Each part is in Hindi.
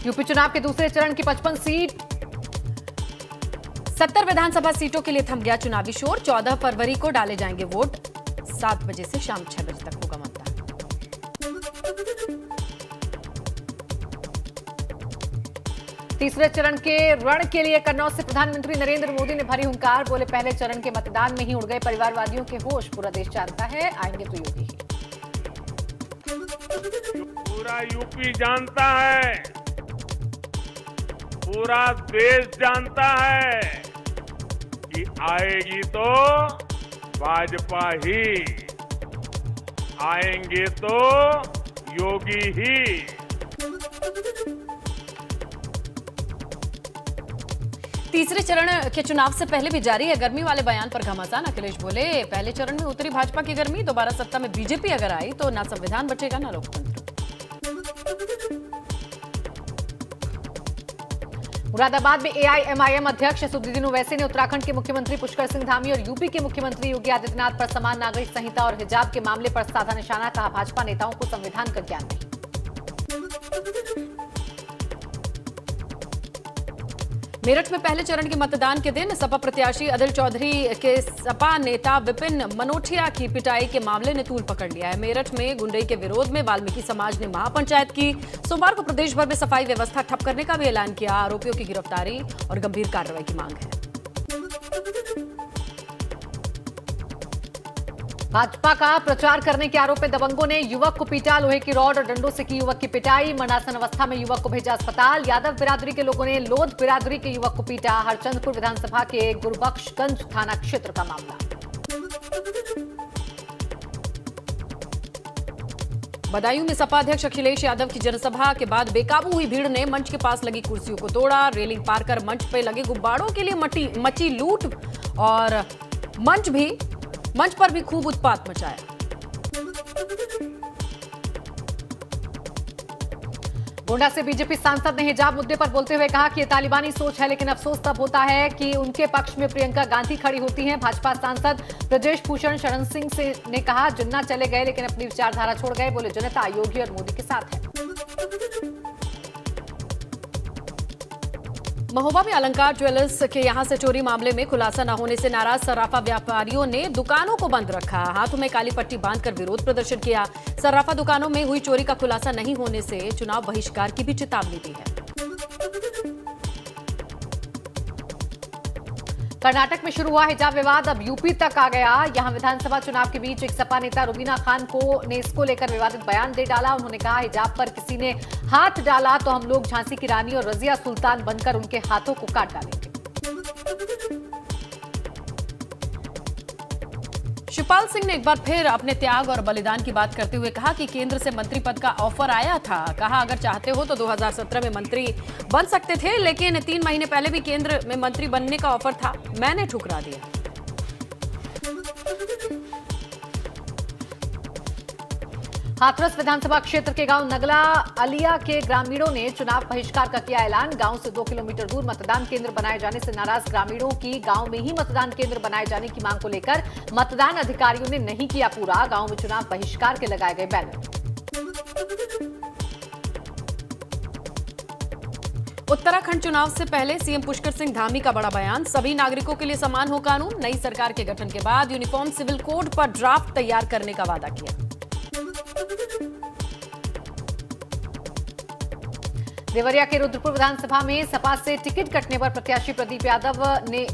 यूपी चुनाव के दूसरे चरण की 55 सीट 70 विधानसभा सीटों के लिए थम गया चुनावी शोर। 14 फरवरी को डाले जाएंगे वोट। 7 बजे से शाम 6 बजे तक होगा मतदान। तीसरे चरण के रण के लिए कन्नौज से प्रधानमंत्री नरेंद्र मोदी ने भरी हुंकार। बोले, पहले चरण के मतदान में ही उड़ गए परिवारवादियों के होश। पूरा देश जानता है, आएंगे तो योगी ही। पूरा यूपी जानता है, पूरा देश जानता है कि आएगी तो भाजपा ही, आएंगे तो योगी ही। तीसरे चरण के चुनाव से पहले भी जारी है गर्मी वाले बयान पर घमासान। अखिलेश बोले, पहले चरण में उतरी भाजपा की गर्मी, दोबारा सत्ता में बीजेपी अगर आई तो ना संविधान बचेगा ना लोकतंत्र। मुरादाबाद में एआईएमआईएम अध्यक्ष असदुद्दीन ओवैसी ने उत्तराखंड के मुख्यमंत्री पुष्कर सिंह धामी और यूपी के मुख्यमंत्री योगी आदित्यनाथ पर समान नागरिक संहिता और हिजाब के मामले पर साधा निशाना। कहा, भाजपा नेताओं को संविधान का ज्ञान नहीं। मेरठ में पहले चरण के मतदान के दिन सपा प्रत्याशी अदिल चौधरी के सपा नेता विपिन मनोठिया की पिटाई के मामले ने तूल पकड़ लिया है। मेरठ में गुंडई के विरोध में वाल्मीकि समाज ने महापंचायत की। सोमवार को प्रदेश भर में सफाई व्यवस्था ठप करने का भी ऐलान किया। आरोपियों की गिरफ्तारी और गंभीर कार्रवाई की मांग है। भाजपा का प्रचार करने के आरोप में दबंगों ने युवक को पीटा। लोहे की रॉड और डंडों से की युवक की पिटाई। मरणासन अवस्था में युवक को भेजा अस्पताल। यादव बिरादरी के लोगों ने लोध बिरादरी के युवक को पीटा। हरचंदपुर विधानसभा के गुरबख्शगंज थाना क्षेत्र का मामला। बदायूं में सपा अध्यक्ष अखिलेश यादव की जनसभा के बाद बेकाबू हुई भीड़ ने मंच के पास लगी कुर्सियों को तोड़ा। रेलिंग पार कर मंच पर लगे गुब्बारों के लिए मची लूट और मंच पर भी खूब उत्पात मचाया। गोंडा से बीजेपी सांसद ने हिजाब मुद्दे पर बोलते हुए कहा कि ये तालिबानी सोच है, लेकिन अफसोस तब होता है कि उनके पक्ष में प्रियंका गांधी खड़ी होती हैं। भाजपा सांसद ब्रजेश भूषण शरण सिंह से ने कहा, जिन्ना चले गए लेकिन अपनी विचारधारा छोड़ गए। बोले, जनता योगी और मोदी के साथ है। महोबा में अलंकार ज्वेलर्स के यहां से चोरी मामले में खुलासा न होने से नाराज सराफा व्यापारियों ने दुकानों को बंद रखा। हाथों में काली पट्टी बांधकर विरोध प्रदर्शन किया। सराफा दुकानों में हुई चोरी का खुलासा नहीं होने से चुनाव बहिष्कार की भी चेतावनी दी है। कर्नाटक में शुरू हुआ हिजाब विवाद अब यूपी तक आ गया। यहां विधानसभा चुनाव के बीच एक सपा नेता रुबीना खान ने इसको लेकर विवादित बयान दे डाला। उन्होंने कहा, हिजाब पर किसी ने हाथ डाला तो हम लोग झांसी की रानी और रजिया सुल्तान बनकर उनके हाथों को काट डालेंगे। शिवपाल सिंह ने एक बार फिर अपने त्याग और बलिदान की बात करते हुए कहा कि केंद्र से मंत्री पद का ऑफर आया था। कहा, अगर चाहते हो तो 2017 में मंत्री बन सकते थे, लेकिन 3 महीने पहले भी केंद्र में मंत्री बनने का ऑफर था, मैंने ठुकरा दिया। हाथरस विधानसभा क्षेत्र के गांव नगला अलिया के ग्रामीणों ने चुनाव बहिष्कार का किया ऐलान। गांव से 2 किलोमीटर दूर मतदान केंद्र बनाए जाने से नाराज ग्रामीणों की गांव में ही मतदान केंद्र बनाए जाने की मांग को लेकर मतदान अधिकारियों ने नहीं किया पूरा। गांव में चुनाव बहिष्कार के लगाए गए बैनर। उत्तराखंड चुनाव से पहले सीएम पुष्कर सिंह धामी का बड़ा बयान। सभी नागरिकों के लिए समान हो कानून। नई सरकार के गठन के बाद यूनिफॉर्म सिविल कोड पर ड्राफ्ट तैयार करने का वादा किया। देवरिया के रुद्रपुर विधानसभा में सपा से टिकट कटने पर प्रत्याशी प्रदीप यादव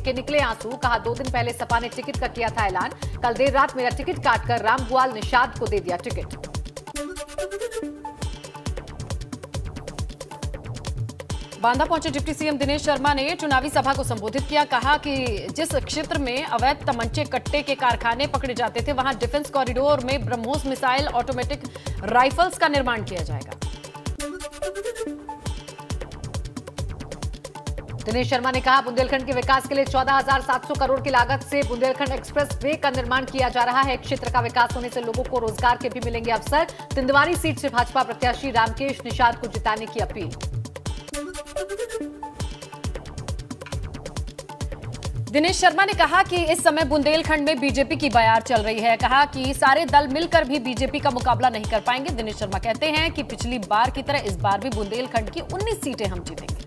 के निकले आंसू। कहा, 2 दिन पहले सपा ने टिकट का किया था ऐलान। कल देर रात मेरा टिकट काटकर रामभुआल निषाद को दे दिया टिकट। बांदा पहुंचे डिप्टी सीएम दिनेश शर्मा ने चुनावी सभा को संबोधित किया। कहा कि जिस क्षेत्र में अवैध तमंचे कट्टे के कारखाने पकड़े जाते थे, वहां डिफेंस कॉरिडोर में ब्रह्मोस मिसाइल ऑटोमेटिक राइफल्स का निर्माण किया जाएगा। दिनेश शर्मा ने कहा, बुंदेलखंड के विकास के लिए 14,700 करोड़ की लागत से बुंदेलखंड एक्सप्रेस वे का निर्माण किया जा रहा है। क्षेत्र का विकास होने से लोगों को रोजगार के भी मिलेंगे अवसर। तिंदवारी सीट से भाजपा प्रत्याशी रामकेश निषाद को जिताने की अपील। दिनेश शर्मा ने कहा कि इस समय बुंदेलखंड में बीजेपी की बयार चल रही है। कहा कि सारे दल मिलकर भी बीजेपी का मुकाबला नहीं कर पाएंगे। दिनेश शर्मा कहते हैं कि पिछली बार की तरह इस बार भी बुंदेलखंड की 19 सीटें हम जीतेंगे।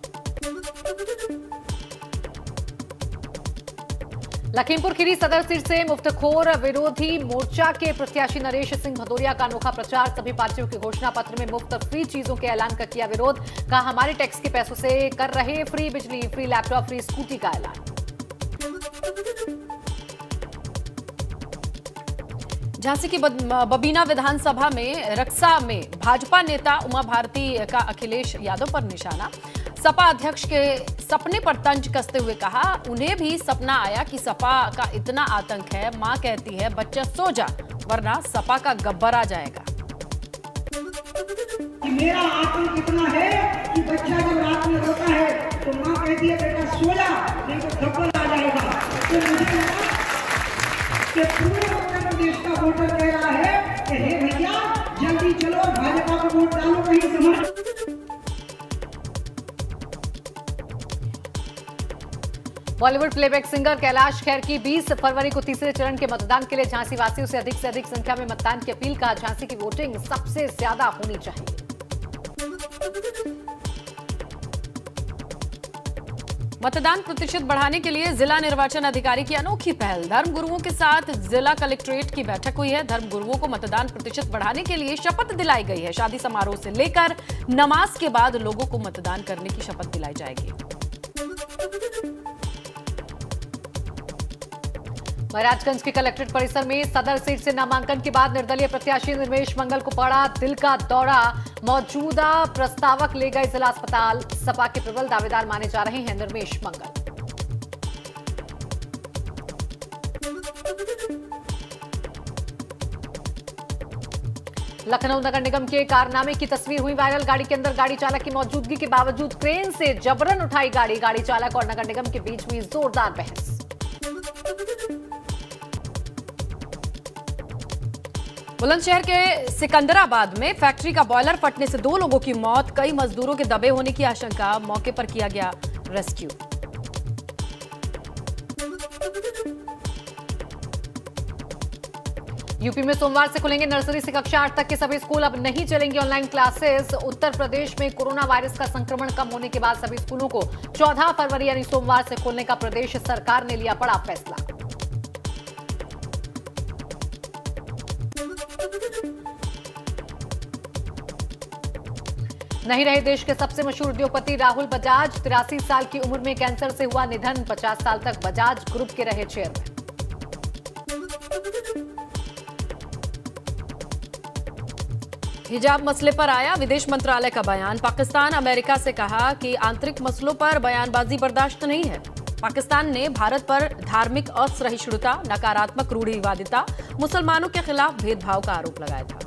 लखीमपुर खीरी सदर सीट से मुफ्तखोर विरोधी मोर्चा के प्रत्याशी नरेश सिंह भदौरिया का अनोखा प्रचार। सभी पार्टियों के घोषणा पत्र में मुफ्त फ्री चीजों के ऐलान का किया विरोध। कहा हमारे टैक्स के पैसों से कर रहे फ्री बिजली, फ्री लैपटॉप, फ्री स्कूटी का ऐलान। झांसी की बबीना विधानसभा में रक्सा में भाजपा नेता उमा भारती का अखिलेश यादव पर निशाना। सपा अध्यक्ष के सपने पर तंज कसते हुए कहा उन्हें भी सपना आया कि सपा का इतना आतंक है, मां कहती है बच्चा सो जा वरना सपा का गब्बर आ जाएगा। मेरा आतंक इतना है कि बच्चा जब रात में रोता है तो मां कहती है बेटा सो जा नहीं तो गब्बर आ जाएगा। तो मुझे लगा कि पूरे उत्तर प्रदेश का वोटर कह रहा है कि हे भैया जल्दी चलो भाजपा को वोट डालो कहीं समझ। बॉलीवुड प्लेबैक सिंगर कैलाश खेर की 20 फरवरी को तीसरे चरण के मतदान के लिए झांसी वासियों से अधिक संख्या में मतदान की अपील। कहा झांसी की वोटिंग सबसे ज्यादा होनी चाहिए। मतदान प्रतिशत बढ़ाने के लिए जिला निर्वाचन अधिकारी की अनोखी पहल। धर्मगुरुओं के साथ जिला कलेक्ट्रेट की बैठक हुई है। धर्मगुरुओं को मतदान प्रतिशत बढ़ाने के लिए शपथ दिलाई गई है। शादी समारोह से लेकर नमाज के बाद लोगों को मतदान करने की शपथ दिलाई जाएगी। महाराजगंज के कलेक्ट्रेट परिसर में सदर सीट से नामांकन के बाद निर्दलीय प्रत्याशी निर्मेश मंगल को पड़ा दिल का दौरा। मौजूदा प्रस्तावक ले गए जिला अस्पताल। सपा के प्रबल दावेदार माने जा रहे हैं निर्मेश मंगल। लखनऊ नगर निगम के कारनामे की तस्वीर हुई वायरल। गाड़ी के अंदर गाड़ी चालक की मौजूदगी के बावजूद क्रेन से जबरन उठाई गाड़ी चालक और नगर निगम के बीच हुई जोरदार बहस। बुलंदशहर के सिकंदराबाद में फैक्ट्री का बॉयलर फटने से 2 लोगों की मौत। कई मजदूरों के दबे होने की आशंका। मौके पर किया गया रेस्क्यू। यूपी में सोमवार से खुलेंगे नर्सरी से कक्षा 8 तक के सभी स्कूल। अब नहीं चलेंगे ऑनलाइन क्लासेस। उत्तर प्रदेश में कोरोना वायरस का संक्रमण कम होने के बाद सभी स्कूलों को 14 फरवरी यानी सोमवार से खोलने का प्रदेश सरकार ने लिया बड़ा फैसला। नहीं रहे देश के सबसे मशहूर उद्योगपति राहुल बजाज। 83 साल की उम्र में कैंसर से हुआ निधन। 50 साल तक बजाज ग्रुप के रहे चेयरमैन। हिजाब मसले पर आया विदेश मंत्रालय का बयान। पाकिस्तान अमेरिका से कहा कि आंतरिक मसलों पर बयानबाजी बर्दाश्त नहीं है। पाकिस्तान ने भारत पर धार्मिक असहिष्णुता, नकारात्मक रूढ़िवादिता, मुसलमानों के खिलाफ भेदभाव का आरोप लगाया था।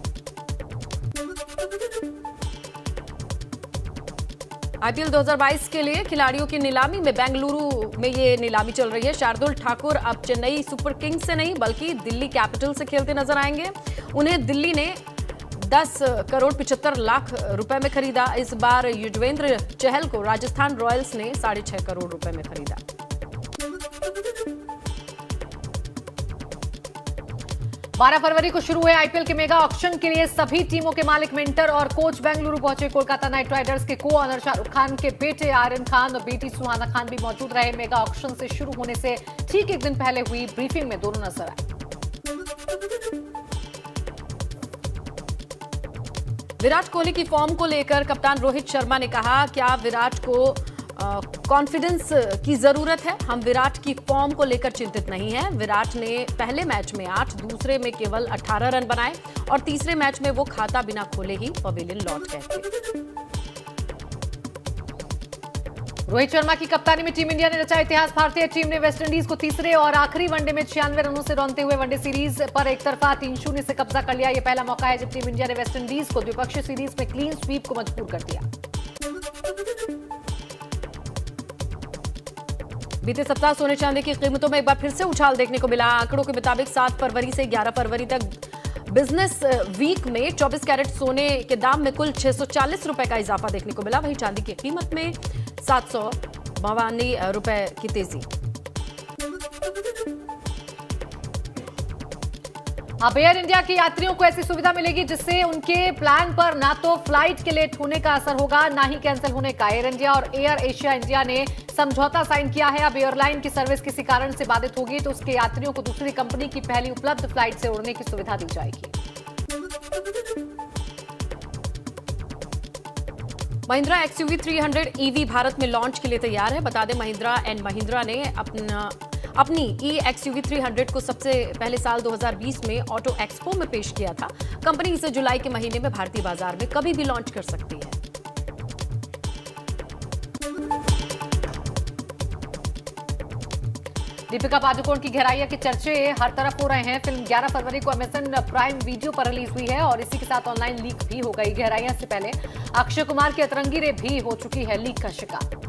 आईपीएल 2022 के लिए खिलाड़ियों की नीलामी में बेंगलुरु में ये नीलामी चल रही है। शार्दुल ठाकुर अब चेन्नई सुपर किंग्स से नहीं बल्कि दिल्ली कैपिटल से खेलते नजर आएंगे। उन्हें दिल्ली ने 10 करोड़ 75 लाख रुपए में खरीदा। इस बार युजवेंद्र चहल को राजस्थान रॉयल्स ने 6.5 करोड़ रुपए में खरीदा। बारह फरवरी को शुरू हुए आईपीएल के मेगा ऑक्शन के लिए सभी टीमों के मालिक, मेंटर और कोच बेंगलुरु पहुंचे। कोलकाता नाइट राइडर्स के को ऑनर शाहरुख खान के बेटे आर्यन खान और बेटी सुहाना खान भी मौजूद रहे। मेगा ऑक्शन से शुरू होने से ठीक एक दिन पहले हुई ब्रीफिंग में दोनों नजर आए। विराट कोहली की फॉर्म को लेकर कप्तान रोहित शर्मा ने कहा क्या विराट को कॉन्फिडेंस की जरूरत है। हम विराट की फॉर्म को लेकर चिंतित नहीं हैं। विराट ने पहले मैच में 8, दूसरे में केवल 18 रन बनाए और तीसरे मैच में वो खाता बिना खोले ही पवेलियन लौट गए थे। रोहित शर्मा की कप्तानी में टीम इंडिया ने रचा इतिहास। भारतीय टीम ने वेस्टइंडीज को तीसरे और आखिरी वनडे में 96 रनों से रौंदते हुए वनडे सीरीज पर एक तरफा 3-0 से कब्जा कर लिया। यह पहला मौका है जब टीम इंडिया ने वेस्टइंडीज को द्विपक्षीय सीरीज में क्लीन स्वीप को मजबूर कर दिया। बीते सप्ताह सोने चांदी की कीमतों में एक बार फिर से उछाल देखने को मिला। आंकड़ों के मुताबिक 7 फरवरी से 11 फरवरी तक बिजनेस वीक में 24 कैरेट सोने के दाम में कुल 640 रुपए का इजाफा देखने को मिला। वहीं चांदी की कीमत में 752 रुपए की तेजी। अब एयर इंडिया के यात्रियों को ऐसी सुविधा मिलेगी जिससे उनके प्लान पर ना तो फ्लाइट के लेट होने का असर होगा, ना ही कैंसिल होने का। एयर इंडिया और एयर एशिया इंडिया ने समझौता साइन किया है। अब एयरलाइन की सर्विस किसी कारण से बाधित होगी तो उसके यात्रियों को दूसरी कंपनी की पहली उपलब्ध फ्लाइट से उड़ने की सुविधा दी जाएगी। महिंद्रा XUV 300 EV भारत में लॉन्च के लिए तैयार है। बता दें, महिंद्रा एंड महिंद्रा ने अपनी XUV 300 को सबसे पहले साल 2020 में ऑटो एक्सपो में पेश किया था। कंपनी इसे जुलाई के महीने में भारतीय बाजार में कभी भी लॉन्च कर सकती है। दीपिका पादुकोण की गहराइया के चर्चे हर तरफ हो रहे हैं। फिल्म 11 फरवरी को अमेज़न प्राइम वीडियो पर रिलीज हुई है और इसी के साथ ऑनलाइन लीक भी हो गई। गहराइया से पहले अक्षय कुमार की अतरंगी रे भी हो चुकी है लीक का शिकार।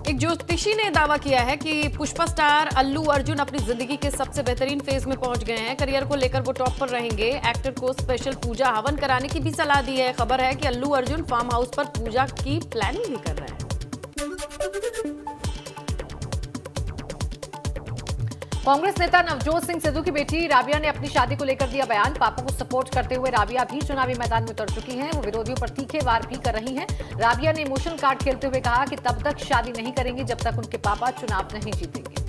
एक ज्योतिषी ने दावा किया है कि पुष्पा स्टार अल्लू अर्जुन अपनी जिंदगी के सबसे बेहतरीन फेज में पहुंच गए हैं। करियर को लेकर वो टॉप पर रहेंगे। एक्टर को स्पेशल पूजा हवन कराने की भी सलाह दी है। खबर है कि अल्लू अर्जुन फार्म हाउस पर पूजा की प्लानिंग भी कर रहे हैं। कांग्रेस नेता नवजोत सिंह सिद्धू की बेटी राबिया ने अपनी शादी को लेकर दिया बयान। पापा को सपोर्ट करते हुए राबिया भी चुनावी मैदान में उतर चुकी हैं। वो विरोधियों पर तीखे वार भी कर रही हैं। राबिया ने इमोशनल कार्ड खेलते हुए कहा कि तब तक शादी नहीं करेंगी जब तक उनके पापा चुनाव नहीं जीतेंगे।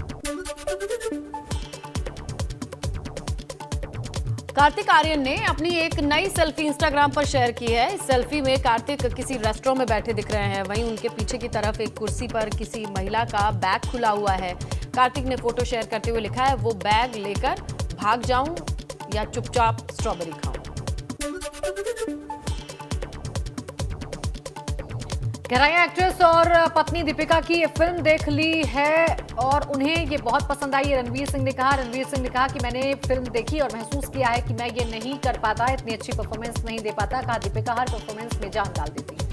कार्तिक आर्यन ने अपनी एक नई सेल्फी इंस्टाग्राम पर शेयर की है। इस सेल्फी में कार्तिक किसी रेस्टोरेंट में बैठे दिख रहे हैं। वहीं उनके पीछे की तरफ एक कुर्सी पर किसी महिला का बैग खुला हुआ है। कार्तिक ने फोटो शेयर करते हुए लिखा है, वो बैग लेकर भाग जाऊं या चुपचाप स्ट्रॉबेरी खाऊं। गहराइया एक्ट्रेस और पत्नी दीपिका की ये फिल्म देख ली है और उन्हें ये बहुत पसंद आई है। रणवीर सिंह ने कहा कि मैंने फिल्म देखी और महसूस किया है कि मैं ये नहीं कर पाता, इतनी अच्छी परफॉर्मेंस नहीं दे पाता। कहा दीपिका हर परफॉर्मेंस में जान डाल देती है।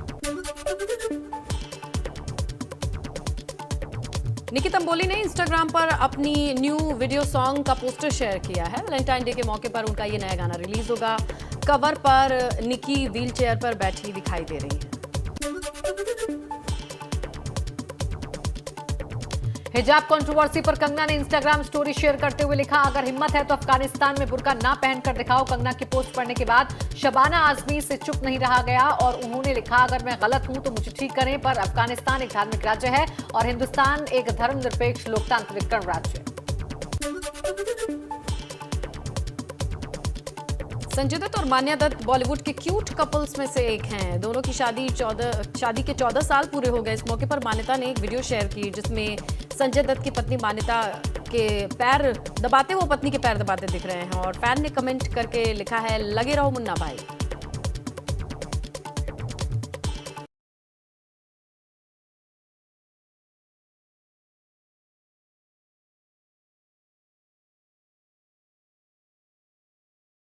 निकी तंबोली ने इंस्टाग्राम पर अपनी न्यू वीडियो सॉन्ग का पोस्टर शेयर किया है। वैलेंटाइन डे के मौके पर उनका ये नया गाना रिलीज होगा। कवर पर निकी व्हील चेयर पर बैठी दिखाई दे रही है। हिजाब कंट्रोवर्सी पर कंगना ने इंस्टाग्राम स्टोरी शेयर करते हुए लिखा, अगर हिम्मत है तो अफगानिस्तान में बुर्का ना पहनकर दिखाओ। कंगना की पोस्ट पढ़ने के बाद शबाना आजमी से चुप नहीं रहा गया और उन्होंने लिखा, अगर मैं गलत हूं तो मुझे ठीक करें, पर अफगानिस्तान एक धार्मिक राज्य है और हिंदुस्तान एक धर्मनिरपेक्ष लोकतांत्रिक गणराज्य है। संजय दत्त और मान्या दत्त बॉलीवुड के क्यूट कपल्स में से एक हैं। दोनों की शादी के 14 साल पूरे हो गए। इस मौके पर मान्यता ने एक वीडियो शेयर की जिसमें संजय दत्त की पत्नी मान्यता के पैर दबाते, वो पत्नी के पैर दबाते दिख रहे हैं और फैन ने कमेंट करके लिखा है, लगे रहो मुन्ना भाई।